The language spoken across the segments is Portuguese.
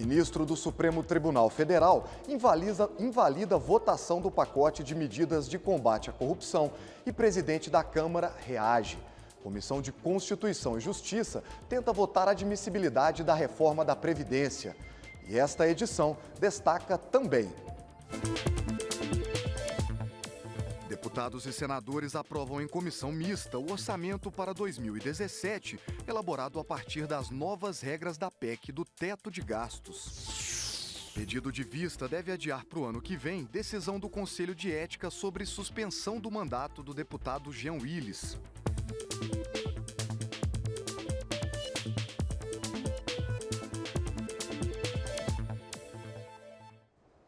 Ministro do Supremo Tribunal Federal invalida a votação do pacote de medidas de combate à corrupção e presidente da Câmara reage. Comissão de Constituição e Justiça tenta votar a admissibilidade da reforma da Previdência. E esta edição destaca também: deputados e senadores aprovam em comissão mista o orçamento para 2017, elaborado a partir das novas regras da PEC do teto de gastos. Pedido de vista deve adiar para o ano que vem decisão do Conselho de Ética sobre suspensão do mandato do deputado Jean Willis.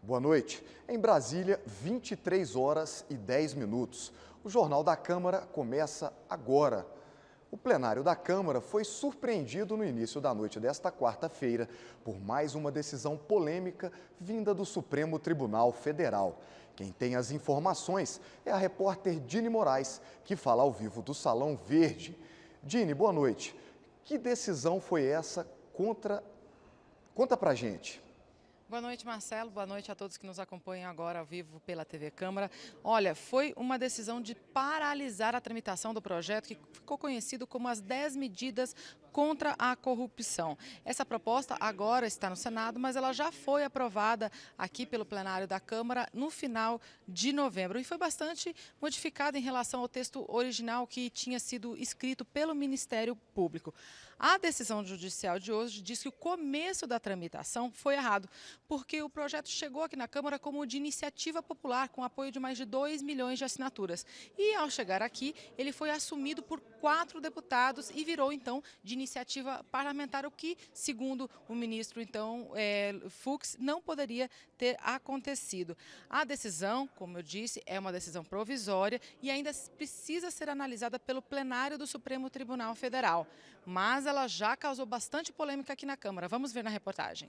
Boa noite. Em Brasília, 23 horas e 10 minutos. O Jornal da Câmara começa agora. O plenário da Câmara foi surpreendido no início da noite desta quarta-feira por mais uma decisão polêmica vinda do Supremo Tribunal Federal. Quem tem as informações é a repórter Dini Moraes, que fala ao vivo do Salão Verde. Dini, boa noite. Que decisão foi essa? Conta pra gente. Boa noite, Marcelo. Boa noite a todos que nos acompanham agora ao vivo pela TV Câmara. Olha, foi uma decisão de paralisar a tramitação do projeto que ficou conhecido como as 10 medidas contra a corrupção. Essa proposta agora está no Senado, mas ela já foi aprovada aqui pelo plenário da Câmara no final de novembro e foi bastante modificada em relação ao texto original que tinha sido escrito pelo Ministério Público. A decisão judicial de hoje diz que o começo da tramitação foi errado, porque o projeto chegou aqui na Câmara como de iniciativa popular, com apoio de mais de 2 milhões de assinaturas. E, ao chegar aqui, ele foi assumido por 4 deputados e virou, então, de iniciativa parlamentar, o que, segundo o ministro, então, Fux, não poderia ter acontecido. A decisão, como eu disse, é uma decisão provisória e ainda precisa ser analisada pelo plenário do Supremo Tribunal Federal. Mas ela já causou bastante polêmica aqui na Câmara. Vamos ver na reportagem.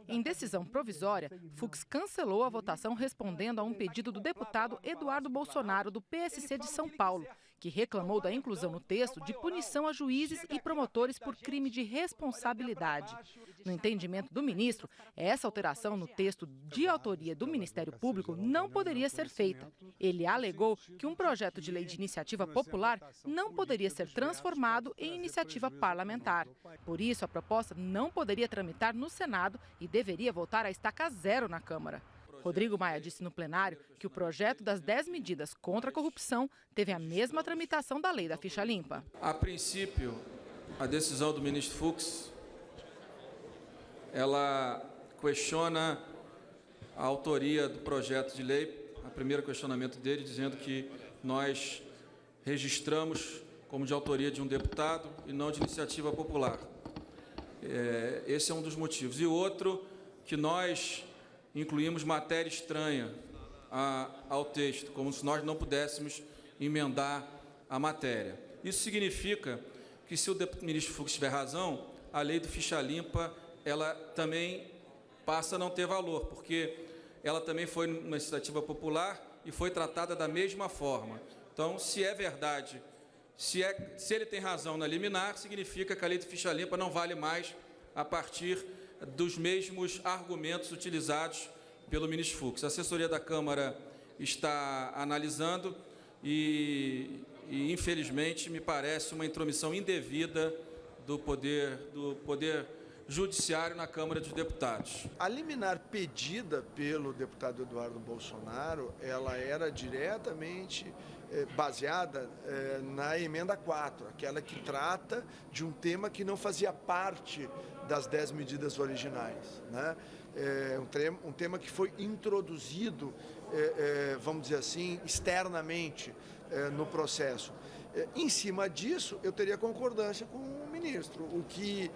Em decisão provisória, Fux cancelou a votação respondendo a um pedido do deputado Eduardo Bolsonaro, do PSC de São Paulo, que reclamou da inclusão no texto de punição a juízes e promotores por crime de responsabilidade. No entendimento do ministro, essa alteração no texto de autoria do Ministério Público não poderia ser feita. Ele alegou que um projeto de lei de iniciativa popular não poderia ser transformado em iniciativa parlamentar. Por isso, a proposta não poderia tramitar no Senado e deveria voltar à estaca zero na Câmara. Rodrigo Maia disse no plenário que o projeto das 10 medidas contra a corrupção teve a mesma tramitação da lei da ficha limpa. A princípio, a decisão do ministro Fux, ela questiona a autoria do projeto de lei, o primeiro questionamento dele, dizendo que nós registramos como de autoria de um deputado e não de iniciativa popular. Esse é um dos motivos. E outro, que nós incluímos matéria estranha ao texto, como se nós não pudéssemos emendar a matéria. Isso significa que, se o ministro Fux tiver razão, a lei do ficha limpa, ela também passa a não ter valor, porque ela também foi uma iniciativa popular e foi tratada da mesma forma. Então, se é verdade, se ele tem razão na liminar, significa que a lei do ficha limpa não vale mais a partir dos mesmos argumentos utilizados pelo ministro Fux. A assessoria da Câmara está analisando e infelizmente, me parece uma intromissão indevida do poder judiciário na Câmara dos Deputados. A liminar pedida pelo deputado Eduardo Bolsonaro, ela era diretamente baseada na emenda 4, aquela que trata de um tema que não fazia parte das 10 medidas originais, né? Um tema que foi introduzido, vamos dizer assim, externamente no processo. Em cima disso, eu teria concordância com o ministro, o que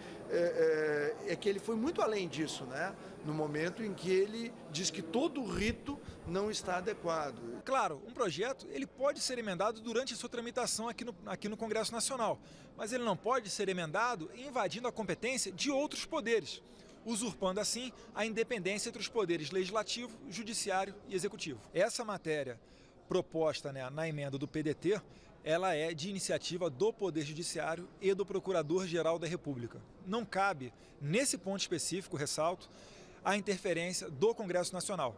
é que ele foi muito além disso, né? No momento em que ele diz que todo o rito não está adequado. Claro, um projeto ele pode ser emendado durante a sua tramitação aqui no Congresso Nacional, mas ele não pode ser emendado invadindo a competência de outros poderes, usurpando assim a independência entre os poderes legislativo, judiciário e executivo. Essa matéria proposta, né, na emenda do PDT, ela é de iniciativa do Poder Judiciário e do Procurador-Geral da República. Não cabe, nesse ponto específico, ressalto, a interferência do Congresso Nacional.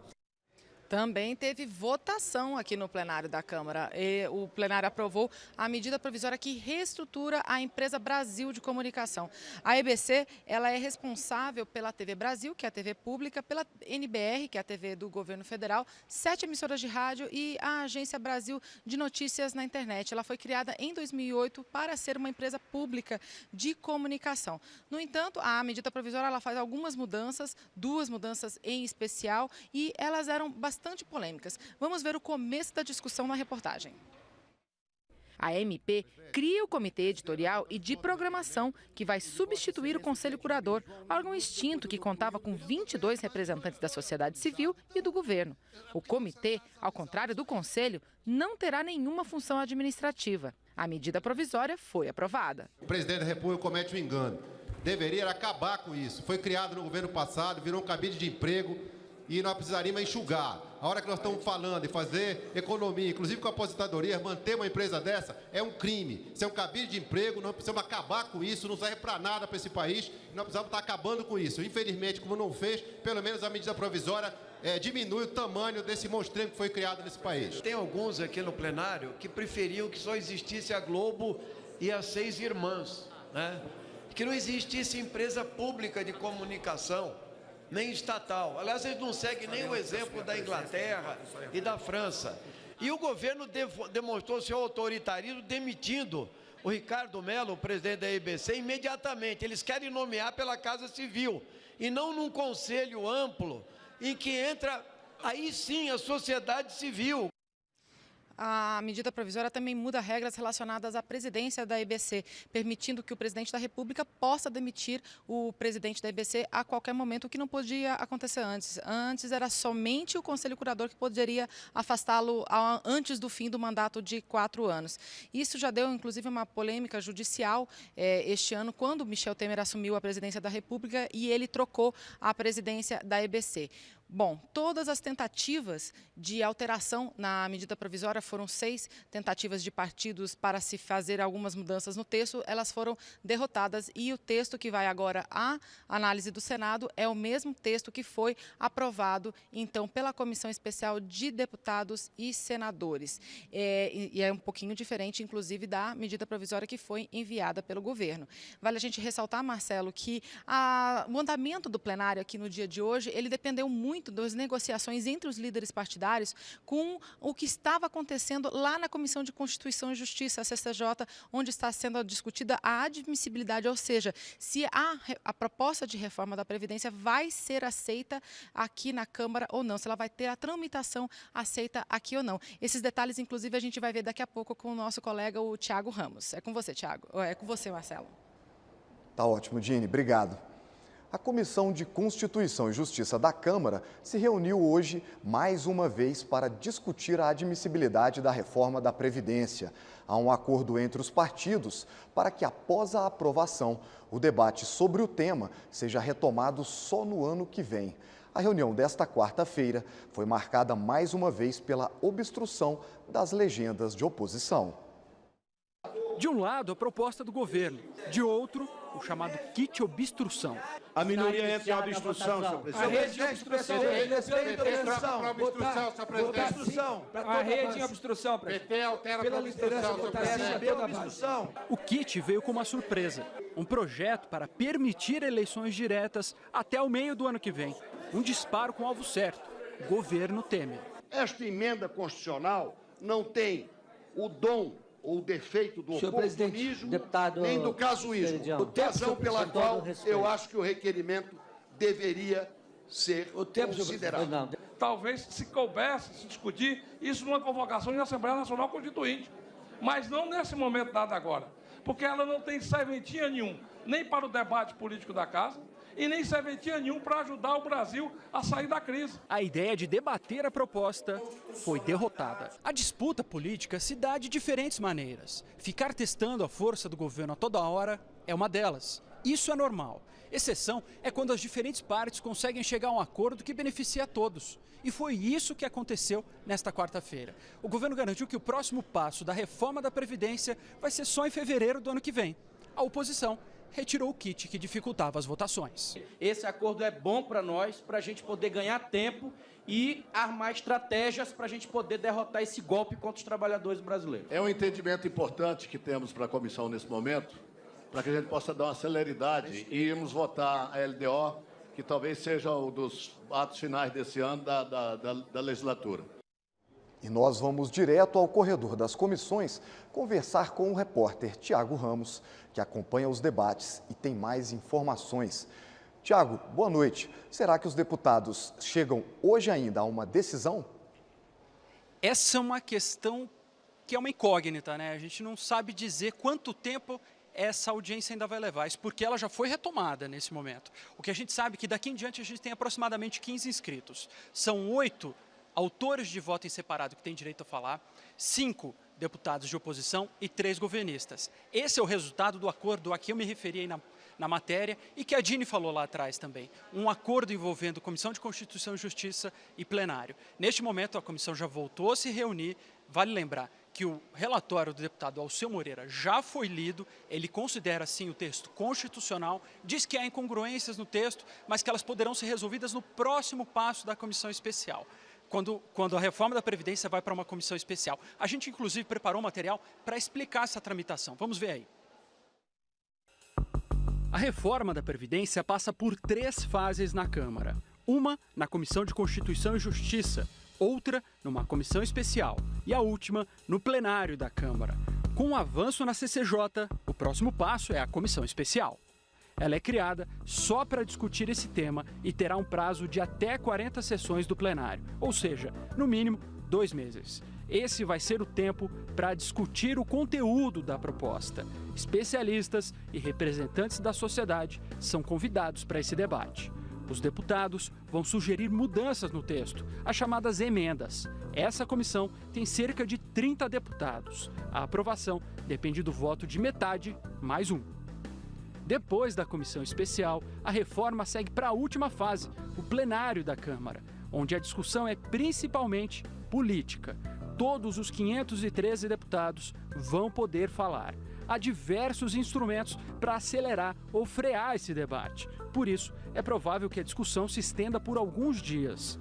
Também teve votação aqui no plenário da Câmara. O plenário aprovou a medida provisória que reestrutura a empresa Brasil de Comunicação. A EBC, ela é responsável pela TV Brasil, que é a TV pública, pela NBR, que é a TV do governo federal, 7 emissoras de rádio e a Agência Brasil de Notícias na Internet. Ela foi criada em 2008 para ser uma empresa pública de comunicação. No entanto, a medida provisória ela faz algumas mudanças, 2 mudanças em especial, e elas eram bastante polêmicas. Vamos ver o começo da discussão na reportagem. A MP cria o Comitê Editorial e de Programação, que vai substituir o Conselho Curador, órgão extinto que contava com 22 representantes da sociedade civil e do governo. O comitê, ao contrário do Conselho, não terá nenhuma função administrativa. A medida provisória foi aprovada. O presidente da República comete um engano. Deveria acabar com isso. Foi criado no governo passado, virou um cabide de emprego e nós precisaríamos enxugar. A hora que nós estamos falando de fazer economia, inclusive com a aposentadoria, manter uma empresa dessa é um crime. Isso é um cabide de emprego, nós precisamos acabar com isso, não serve para nada para esse país, nós precisamos estar acabando com isso. Infelizmente, como não fez, pelo menos a medida provisória diminui o tamanho desse monstrengo que foi criado nesse país. Tem alguns aqui no plenário que preferiam que só existisse a Globo e as 6 irmãs, né? Que não existisse empresa pública de comunicação, nem estatal. Aliás, eles não seguem nem o exemplo da Inglaterra e da França. E o governo demonstrou seu autoritarismo demitindo o Ricardo Mello, o presidente da EBC, imediatamente. Eles querem nomear pela Casa Civil e não num conselho amplo em que entra, aí sim, a sociedade civil. A medida provisória também muda regras relacionadas à presidência da EBC, permitindo que o presidente da República possa demitir o presidente da EBC a qualquer momento, o que não podia acontecer antes. Antes era somente o Conselho Curador que poderia afastá-lo antes do fim do mandato de 4 anos. Isso já deu, inclusive, uma polêmica judicial este ano, quando Michel Temer assumiu a presidência da República e ele trocou a presidência da EBC. Bom, todas as tentativas de alteração na medida provisória, foram 6 tentativas de partidos para se fazer algumas mudanças no texto, elas foram derrotadas e o texto que vai agora à análise do Senado é o mesmo texto que foi aprovado, então, pela Comissão Especial de Deputados e Senadores. E é um pouquinho diferente, inclusive, da medida provisória que foi enviada pelo governo. Vale a gente ressaltar, Marcelo, que o andamento do plenário aqui no dia de hoje, ele dependeu muito das negociações entre os líderes partidários com o que estava acontecendo lá na Comissão de Constituição e Justiça, a CCJ, onde está sendo discutida a admissibilidade, ou seja, se a proposta de reforma da Previdência vai ser aceita aqui na Câmara ou não, se ela vai ter a tramitação aceita aqui ou não. Esses detalhes, inclusive, a gente vai ver daqui a pouco com o nosso colega, o Thiago Ramos. É com você, Thiago. É com você, Marcelo. Tá ótimo, Dini. Obrigado. A Comissão de Constituição e Justiça da Câmara se reuniu hoje mais uma vez para discutir a admissibilidade da reforma da Previdência. Há um acordo entre os partidos para que, após a aprovação, o debate sobre o tema seja retomado só no ano que vem. A reunião desta quarta-feira foi marcada mais uma vez pela obstrução das legendas de oposição. De um lado, a proposta do governo, de outro, o chamado kit obstrução. A minoria entra em obstrução, senhor presidente. A rede de obstrução. A rede em obstrução, PT altera a obstrução. O kit veio com uma surpresa. Um projeto para permitir eleições diretas até o meio do ano que vem. Um disparo com alvo certo, governo Temer. Esta emenda constitucional não tem o dom ou o defeito do oportunismo, nem do casuísmo. Razão pela qual eu acho que o requerimento deveria ser considerado. Talvez, se coubesse, se discutir isso numa convocação de Assembleia Nacional Constituinte. Mas não nesse momento dado agora. Porque ela não tem serventia nenhum, nem para o debate político da Casa, e nem serventia nenhum para ajudar o Brasil a sair da crise. A ideia de debater a proposta foi derrotada. A disputa política se dá de diferentes maneiras. Ficar testando a força do governo a toda hora é uma delas. Isso é normal. Exceção é quando as diferentes partes conseguem chegar a um acordo que beneficia a todos. E foi isso que aconteceu nesta quarta-feira. O governo garantiu que o próximo passo da reforma da Previdência vai ser só em fevereiro do ano que vem. A oposição retirou o kit que dificultava as votações. Esse acordo é bom para nós, para a gente poder ganhar tempo e armar estratégias para a gente poder derrotar esse golpe contra os trabalhadores brasileiros. É um entendimento importante que temos para a comissão nesse momento, para que a gente possa dar uma celeridade e irmos votar a LDO, que talvez seja um dos atos finais desse ano da legislatura. E nós vamos direto ao corredor das comissões conversar com o repórter Tiago Ramos, que acompanha os debates e tem mais informações. Tiago, boa noite. Será que os deputados chegam hoje ainda a uma decisão? Essa é uma questão que é uma incógnita, né? A gente não sabe dizer quanto tempo essa audiência ainda vai levar, isso porque ela já foi retomada nesse momento. O que a gente sabe é que daqui em diante a gente tem aproximadamente 15 inscritos. São 8 autores de voto em separado que têm direito a falar, 5 deputados de oposição e 3 governistas. Esse é o resultado do acordo a que eu me referi aí na matéria e que a Dini falou lá atrás também. Um acordo envolvendo Comissão de Constituição e Justiça e plenário. Neste momento, a comissão já voltou a se reunir. Vale lembrar que o relatório do deputado Alceu Moreira já foi lido, ele considera, sim, o texto constitucional, diz que há incongruências no texto, mas que elas poderão ser resolvidas no próximo passo da comissão especial. Quando a reforma da Previdência vai para uma comissão especial. A gente, inclusive, preparou um material para explicar essa tramitação. Vamos ver aí. A reforma da Previdência passa por 3 fases na Câmara. Uma na Comissão de Constituição e Justiça, outra numa comissão especial e a última no plenário da Câmara. Com o avanço na CCJ, o próximo passo é a comissão especial. Ela é criada só para discutir esse tema e terá um prazo de até 40 sessões do plenário, ou seja, no mínimo 2 meses. Esse vai ser o tempo para discutir o conteúdo da proposta. Especialistas e representantes da sociedade são convidados para esse debate. Os deputados vão sugerir mudanças no texto, as chamadas emendas. Essa comissão tem cerca de 30 deputados. A aprovação depende do voto de metade mais um. Depois da comissão especial, a reforma segue para a última fase, o plenário da Câmara, onde a discussão é principalmente política. Todos os 513 deputados vão poder falar. Há diversos instrumentos para acelerar ou frear esse debate. Por isso, é provável que a discussão se estenda por alguns dias.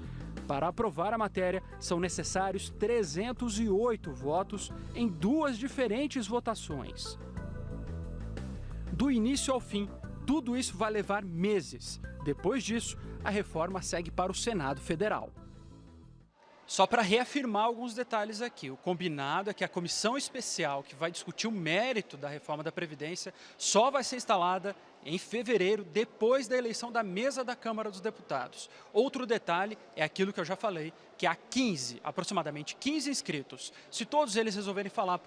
Para aprovar a matéria, são necessários 308 votos em 2 diferentes votações. Do início ao fim, tudo isso vai levar meses. Depois disso, a reforma segue para o Senado Federal. Só para reafirmar alguns detalhes aqui, o combinado é que a comissão especial que vai discutir o mérito da reforma da Previdência só vai ser instalada em fevereiro, depois da eleição da mesa da Câmara dos Deputados. Outro detalhe é aquilo que eu já falei, que há aproximadamente 15 inscritos. Se todos eles resolverem falar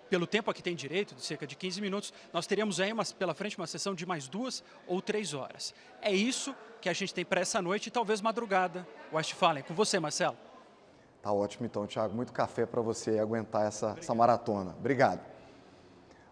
pelo tempo a que tem direito, de cerca de 15 minutos, nós teríamos aí pela frente uma sessão de mais 2 ou 3 horas. É isso que a gente tem para essa noite e talvez madrugada. Westphalen, com você, Marcelo. Tá ótimo então, Tiago. Muito café para você aguentar essa maratona. Obrigado.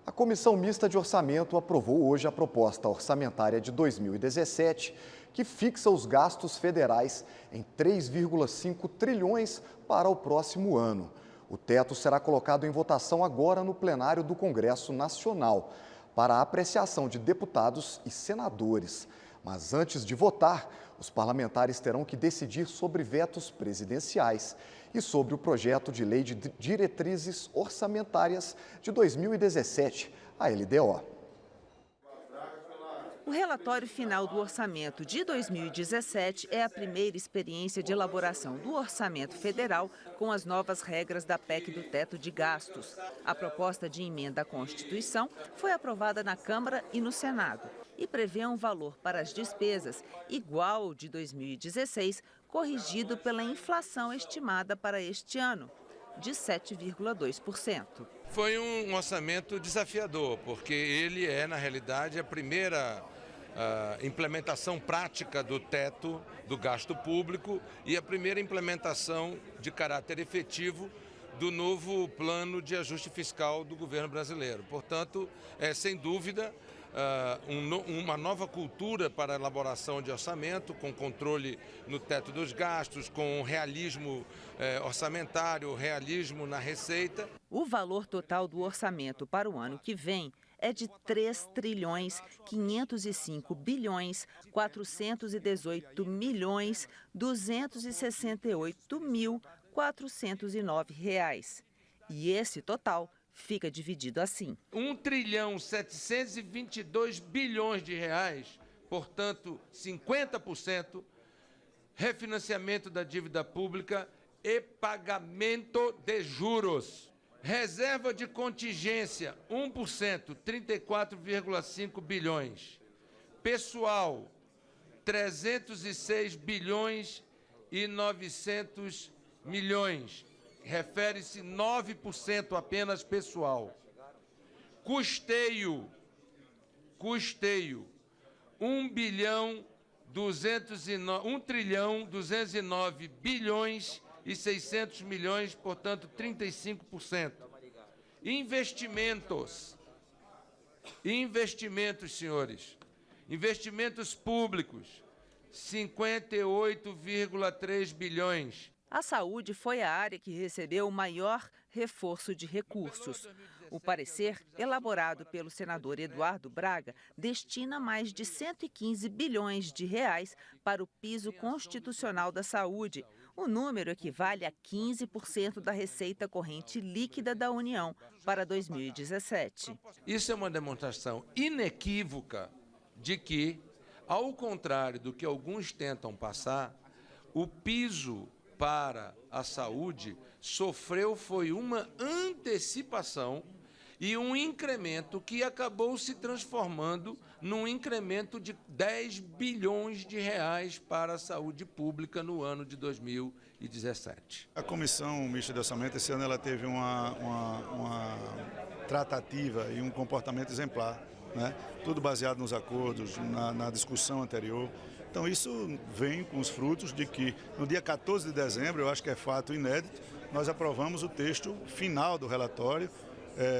A Comissão Mista de Orçamento aprovou hoje a proposta orçamentária de 2017, que fixa os gastos federais em 3,5 trilhões para o próximo ano. O teto será colocado em votação agora no plenário do Congresso Nacional, para a apreciação de deputados e senadores. Mas antes de votar, os parlamentares terão que decidir sobre vetos presidenciais e sobre o projeto de lei de diretrizes orçamentárias de 2017, a LDO. O relatório final do orçamento de 2017 é a primeira experiência de elaboração do orçamento federal com as novas regras da PEC do teto de gastos. A proposta de emenda à Constituição foi aprovada na Câmara e no Senado e prevê um valor para as despesas igual ao de 2016, corrigido pela inflação estimada para este ano, de 7,2%. Foi um orçamento desafiador, porque ele é, na realidade, a primeira implementação prática do teto do gasto público e a primeira implementação de caráter efetivo do novo plano de ajuste fiscal do governo brasileiro. Portanto, sem dúvida, uma nova cultura para a elaboração de orçamento, com controle no teto dos gastos, com realismo orçamentário, realismo na receita. O valor total do orçamento para o ano que vem é de 3.505.418.268.409 reais. E esse total fica dividido assim: 1.722 bilhões de reais, portanto, 50%, refinanciamento da dívida pública e pagamento de juros. Reserva de contingência, 1%, 34,5 bilhões. Pessoal, 306 bilhões e 900 milhões. Refere-se 9% apenas pessoal. Custeio, 1 trilhão 209 bilhões e 600 milhões, portanto 35%. Investimentos, senhores, investimentos públicos, 58,3 bilhões. A saúde foi a área que recebeu o maior reforço de recursos. O parecer, elaborado pelo senador Eduardo Braga, destina mais de 115 bilhões de reais para o piso constitucional da saúde. O número equivale a 15% da receita corrente líquida da União para 2017. Isso é uma demonstração inequívoca de que, ao contrário do que alguns tentam passar, o piso para a saúde sofreu foi uma antecipação e um incremento que acabou se transformando num incremento de 10 bilhões de reais para a saúde pública no ano de 2017. A Comissão Mista de Orçamento, esse ano, ela teve uma tratativa e um comportamento exemplar, né? Tudo baseado nos acordos, na discussão anterior. Então isso vem com os frutos de que no dia 14 de dezembro, eu acho que é fato inédito, nós aprovamos o texto final do relatório,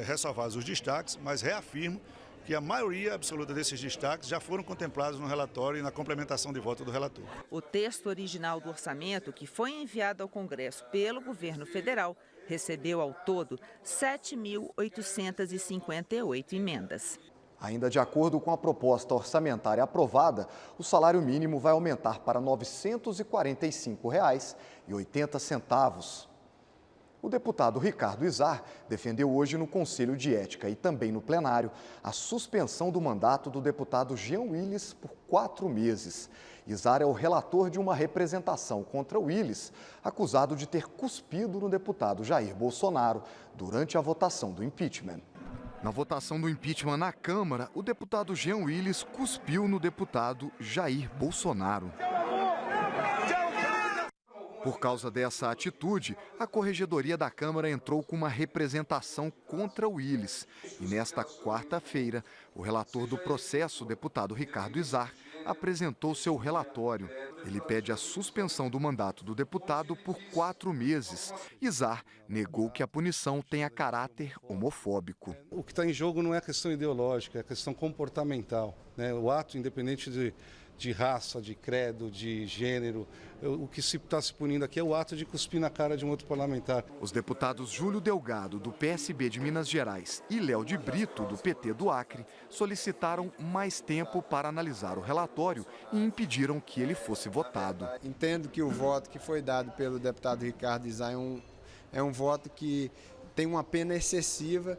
ressalvados os destaques, mas reafirmo que a maioria absoluta desses destaques já foram contemplados no relatório e na complementação de voto do relator. O texto original do orçamento, que foi enviado ao Congresso pelo governo federal, recebeu ao todo 7.858 emendas. Ainda de acordo com a proposta orçamentária aprovada, o salário mínimo vai aumentar para R$ 945,80. O deputado Ricardo Izar defendeu hoje no Conselho de Ética e também no plenário a suspensão do mandato do deputado Jean Willis por 4 meses. Izar é o relator de uma representação contra Willis, acusado de ter cuspido no deputado Jair Bolsonaro durante a votação do impeachment. Na votação do impeachment na Câmara, o deputado Jean Willis cuspiu no deputado Jair Bolsonaro. Por causa dessa atitude, a Corregedoria da Câmara entrou com uma representação contra Willis. E nesta quarta-feira, o relator do processo, o deputado Ricardo Izar, apresentou seu relatório. Ele pede a suspensão do mandato do deputado por 4 meses. Izar negou que a punição tenha caráter homofóbico. O que está em jogo não é a questão ideológica, é a questão comportamental, né? O ato, independente de raça, de credo, de gênero, o que está se punindo aqui é o ato de cuspir na cara de um outro parlamentar. Os deputados Júlio Delgado, do PSB de Minas Gerais, e Léo de Brito, do PT do Acre, solicitaram mais tempo para analisar o relatório e impediram que ele fosse votado. Entendo que o voto que foi dado pelo deputado Ricardo Izar é um voto que tem uma pena excessiva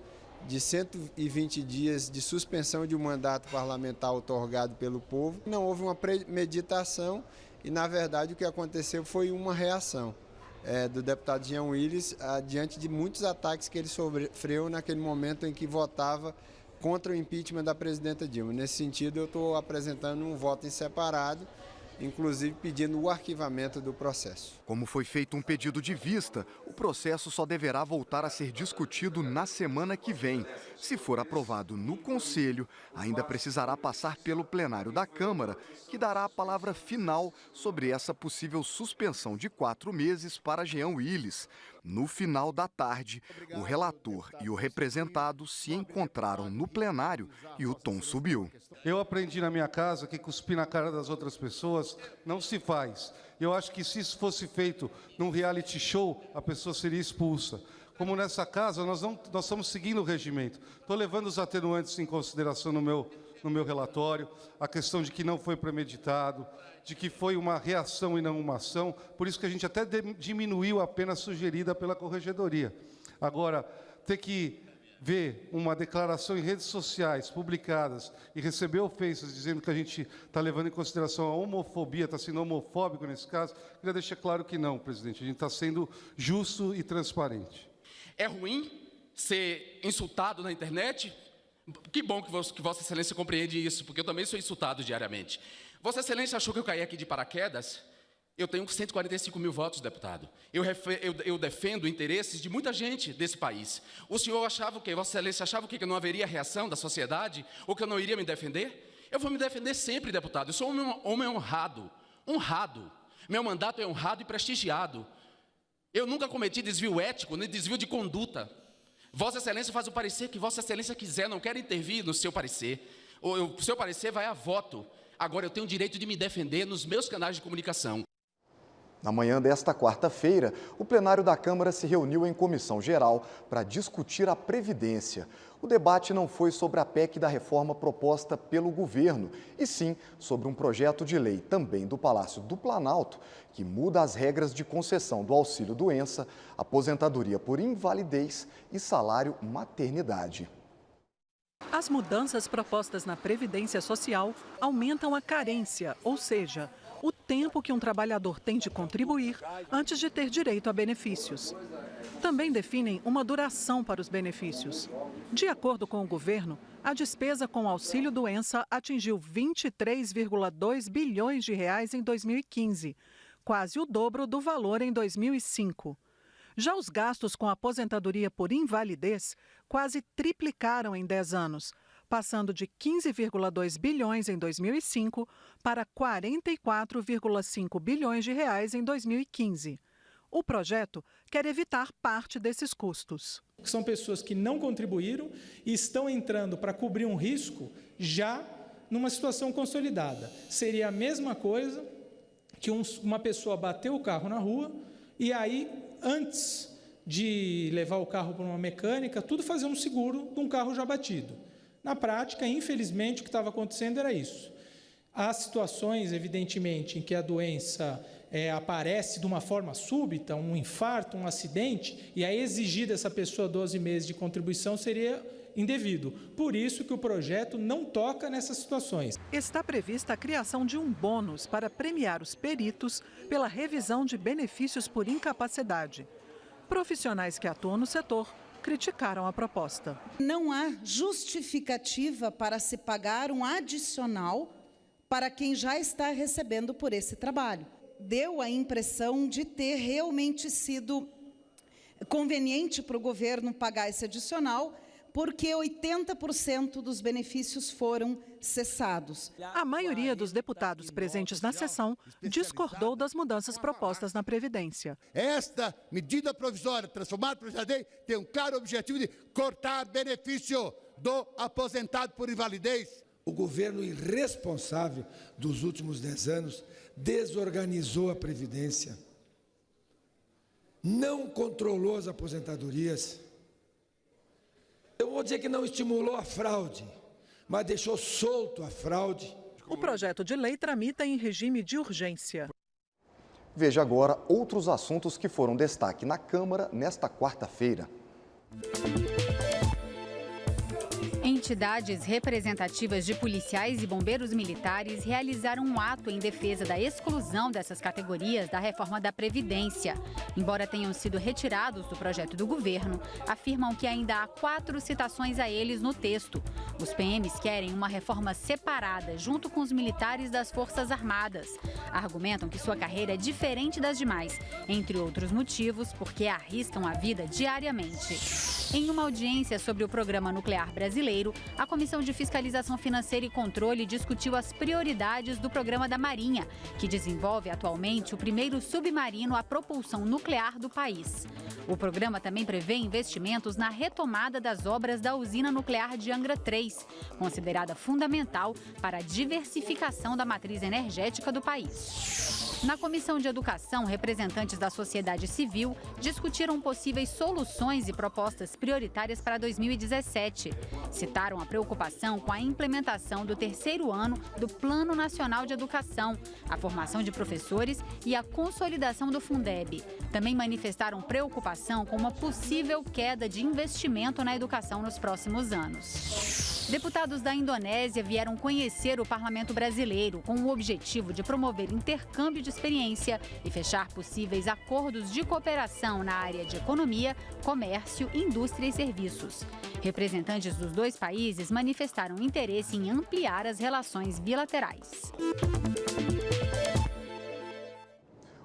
de 120 dias de suspensão de um mandato parlamentar outorgado pelo povo. Não houve uma premeditação e, na verdade, o que aconteceu foi uma reação do deputado Jean Willis diante de muitos ataques que ele sofreu naquele momento em que votava contra o impeachment da presidenta Dilma. Nesse sentido, eu estou apresentando um voto em separado, inclusive pedindo o arquivamento do processo. Como foi feito um pedido de vista, o processo só deverá voltar a ser discutido na semana que vem. Se for aprovado no Conselho, ainda precisará passar pelo plenário da Câmara, que dará a palavra final sobre essa possível suspensão de 4 meses para Jean Willis. No final da tarde, o relator e o representado se encontraram no plenário e o tom subiu. Eu aprendi na minha casa que cuspir na cara das outras pessoas não se faz. Eu acho que se isso fosse feito num reality show, a pessoa seria expulsa. Como nessa casa, nós estamos seguindo o regimento. Estou levando os atenuantes em consideração no meu relatório, a questão de que não foi premeditado, de que foi uma reação e não uma ação, por isso que a gente até diminuiu a pena sugerida pela Corregedoria. Agora, ter que ver uma declaração em redes sociais publicadas e receber ofensas dizendo que a gente está levando em consideração a homofobia, está sendo homofóbico nesse caso, queria deixar claro que não, presidente, a gente está sendo justo e transparente. É ruim ser insultado na internet? Que bom que Vossa Excelência compreende isso, porque eu também sou insultado diariamente. Vossa Excelência achou que eu caí aqui de paraquedas? Eu tenho 145 mil votos, deputado. Eu defendo interesses de muita gente desse país. O senhor achava o quê? Vossa Excelência achava o quê? Que não haveria reação da sociedade? Ou que eu não iria me defender? Eu vou me defender sempre, deputado. Eu sou um homem honrado. Honrado. Meu mandato é honrado e prestigiado. Eu nunca cometi desvio ético, nem desvio de conduta. Vossa Excelência faz o parecer que Vossa Excelência quiser, não quero intervir no seu parecer. O seu parecer vai a voto. Agora, eu tenho o direito de me defender nos meus canais de comunicação. Na manhã desta quarta-feira, o plenário da Câmara se reuniu em comissão geral para discutir a Previdência. O debate não foi sobre a PEC da reforma proposta pelo governo, e sim sobre um projeto de lei também do Palácio do Planalto, que muda as regras de concessão do auxílio-doença, aposentadoria por invalidez e salário maternidade. As mudanças propostas na Previdência Social aumentam a carência, ou seja, o tempo que um trabalhador tem de contribuir antes de ter direito a benefícios. Também definem uma duração para os benefícios. De acordo com o governo, a despesa com auxílio-doença atingiu 23,2 bilhões de reais em 2015, quase o dobro do valor em 2005. Já os gastos com aposentadoria por invalidez quase triplicaram em 10 anos, passando de 15,2 bilhões em 2005 para 44,5 bilhões de reais em 2015. O projeto quer evitar parte desses custos. São pessoas que não contribuíram e estão entrando para cobrir um risco já numa situação consolidada. Seria a mesma coisa que uma pessoa bateu o carro na rua e aí, antes de levar o carro para uma mecânica, tudo fazer um seguro de um carro já batido. Na prática, infelizmente, o que estava acontecendo era isso. Há situações, evidentemente, em que a doença aparece de uma forma súbita, um infarto, um acidente, e a exigir dessa pessoa 12 meses de contribuição seria indevido. Por isso que o projeto não toca nessas situações. Está prevista a criação de um bônus para premiar os peritos pela revisão de benefícios por incapacidade. Profissionais que atuam no setor criticaram a proposta. Não há justificativa para se pagar um adicional para quem já está recebendo por esse trabalho. Deu a impressão de ter realmente sido conveniente para o governo pagar esse adicional, porque 80% dos benefícios foram cessados. A maioria dos deputados presentes na sessão discordou das mudanças propostas na Previdência. Esta medida provisória, transformada por projeto de lei, tem um claro objetivo de cortar benefício do aposentado por invalidez. O governo irresponsável dos últimos 10 anos desorganizou a Previdência, não controlou as aposentadorias. Eu vou dizer que não estimulou a fraude, mas deixou solto a fraude. O projeto de lei tramita em regime de urgência. Veja agora outros assuntos que foram destaque na Câmara nesta quarta-feira. Entidades representativas de policiais e bombeiros militares realizaram um ato em defesa da exclusão dessas categorias da reforma da Previdência. Embora tenham sido retirados do projeto do governo, afirmam que ainda há 4 citações a eles no texto. Os PMs querem uma reforma separada, junto com os militares das Forças Armadas. Argumentam que sua carreira é diferente das demais, entre outros motivos, porque arriscam a vida diariamente. Em uma audiência sobre o Programa Nuclear Brasileiro, a Comissão de Fiscalização Financeira e Controle discutiu as prioridades do programa da Marinha, que desenvolve atualmente o primeiro submarino a propulsão nuclear do país. O programa também prevê investimentos na retomada das obras da usina nuclear de Angra 3, considerada fundamental para a diversificação da matriz energética do país. Na Comissão de Educação, representantes da sociedade civil discutiram possíveis soluções e propostas prioritárias para 2017. Citaram a preocupação com a implementação do terceiro ano do Plano Nacional de Educação, a formação de professores e a consolidação do Fundeb. Também manifestaram preocupação com uma possível queda de investimento na educação nos próximos anos. Deputados da Indonésia vieram conhecer o Parlamento brasileiro com o objetivo de promover intercâmbio de experiência e fechar possíveis acordos de cooperação na área de economia, comércio, indústria e serviços. Representantes dos dois países manifestaram interesse em ampliar as relações bilaterais.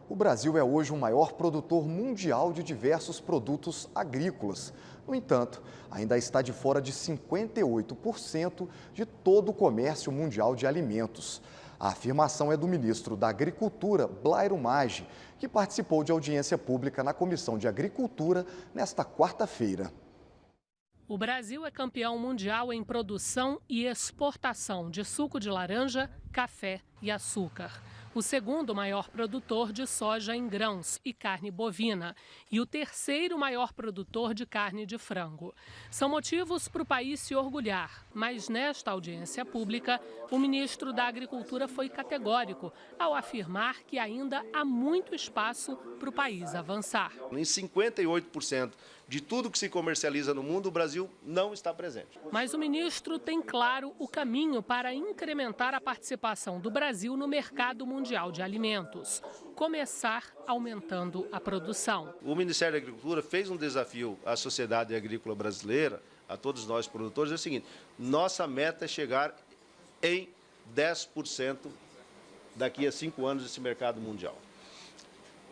O Brasil é hoje o maior produtor mundial de diversos produtos agrícolas. No entanto, ainda está de fora de 58% de todo o comércio mundial de alimentos. A afirmação é do ministro da Agricultura, Blairo Maggi, que participou de audiência pública na Comissão de Agricultura nesta quarta-feira. O Brasil é campeão mundial em produção e exportação de suco de laranja, café e açúcar. O segundo maior produtor de soja em grãos e carne bovina e o terceiro maior produtor de carne de frango. São motivos para o país se orgulhar, mas nesta audiência pública, o ministro da Agricultura foi categórico ao afirmar que ainda há muito espaço para o país avançar. Em 58% de tudo que se comercializa no mundo, o Brasil não está presente. Mas o ministro tem claro o caminho para incrementar a participação do Brasil no mercado mundial de alimentos. Começar aumentando a produção. O Ministério da Agricultura fez um desafio à sociedade agrícola brasileira, a todos nós produtores, é o seguinte: nossa meta é chegar em 10% daqui a 5 anos desse mercado mundial.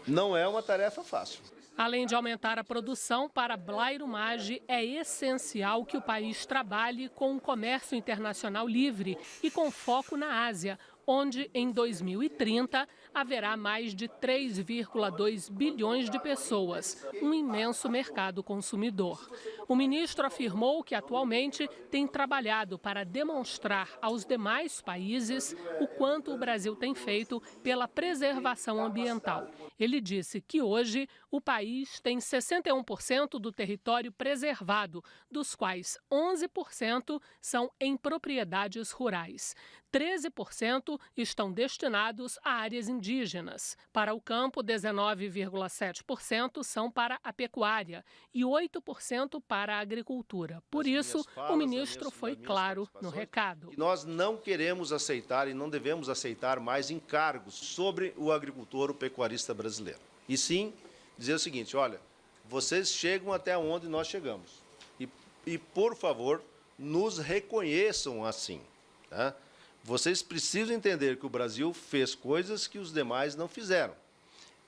Não é uma tarefa fácil. Além de aumentar a produção, para Blairo Maggi é essencial que o país trabalhe com um comércio internacional livre e com foco na Ásia, onde em 2030 haverá mais de 3,2 bilhões de pessoas, um imenso mercado consumidor. O ministro afirmou que atualmente tem trabalhado para demonstrar aos demais países o quanto o Brasil tem feito pela preservação ambiental. Ele disse que hoje o país tem 61% do território preservado, dos quais 11% são em propriedades rurais. 13% estão destinados a áreas indígenas. Para o campo, 19,7% são para a pecuária e 8% para a agricultura. Por isso, o ministro foi claro no recado. Nós não queremos aceitar e não devemos aceitar mais encargos sobre o agricultor, o pecuarista brasileiro. E sim dizer o seguinte: olha, vocês chegam até onde nós chegamos. E por favor, nos reconheçam assim, tá? Vocês precisam entender que o Brasil fez coisas que os demais não fizeram.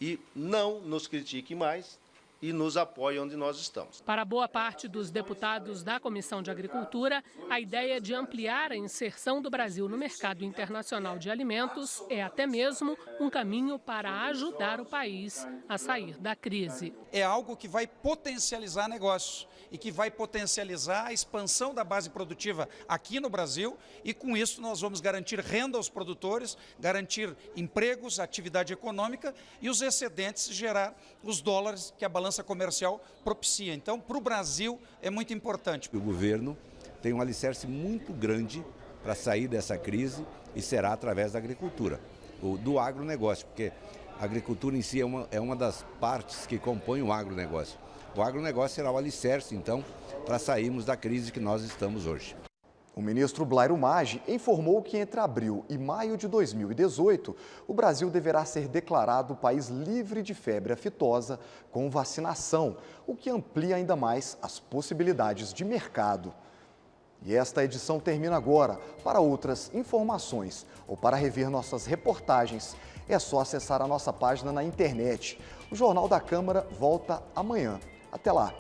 E não nos critiquem mais e nos apoiem onde nós estamos. Para boa parte dos deputados da Comissão de Agricultura, a ideia de ampliar a inserção do Brasil no mercado internacional de alimentos é até mesmo um caminho para ajudar o país a sair da crise. É algo que vai potencializar negócios e que vai potencializar a expansão da base produtiva aqui no Brasil, e com isso nós vamos garantir renda aos produtores, garantir empregos, atividade econômica e os excedentes gerar os dólares que a balança comercial propicia. Então, para o Brasil é muito importante. O governo tem um alicerce muito grande para sair dessa crise e será através da agricultura, do agronegócio, porque a agricultura em si é uma das partes que compõem o agronegócio. O agronegócio será o alicerce, então, para sairmos da crise que nós estamos hoje. O ministro Blairo Maggi informou que entre abril e maio de 2018, o Brasil deverá ser declarado país livre de febre aftosa com vacinação, o que amplia ainda mais as possibilidades de mercado. E esta edição termina agora. Para outras informações ou para rever nossas reportagens, é só acessar a nossa página na internet. O Jornal da Câmara volta amanhã. Até lá!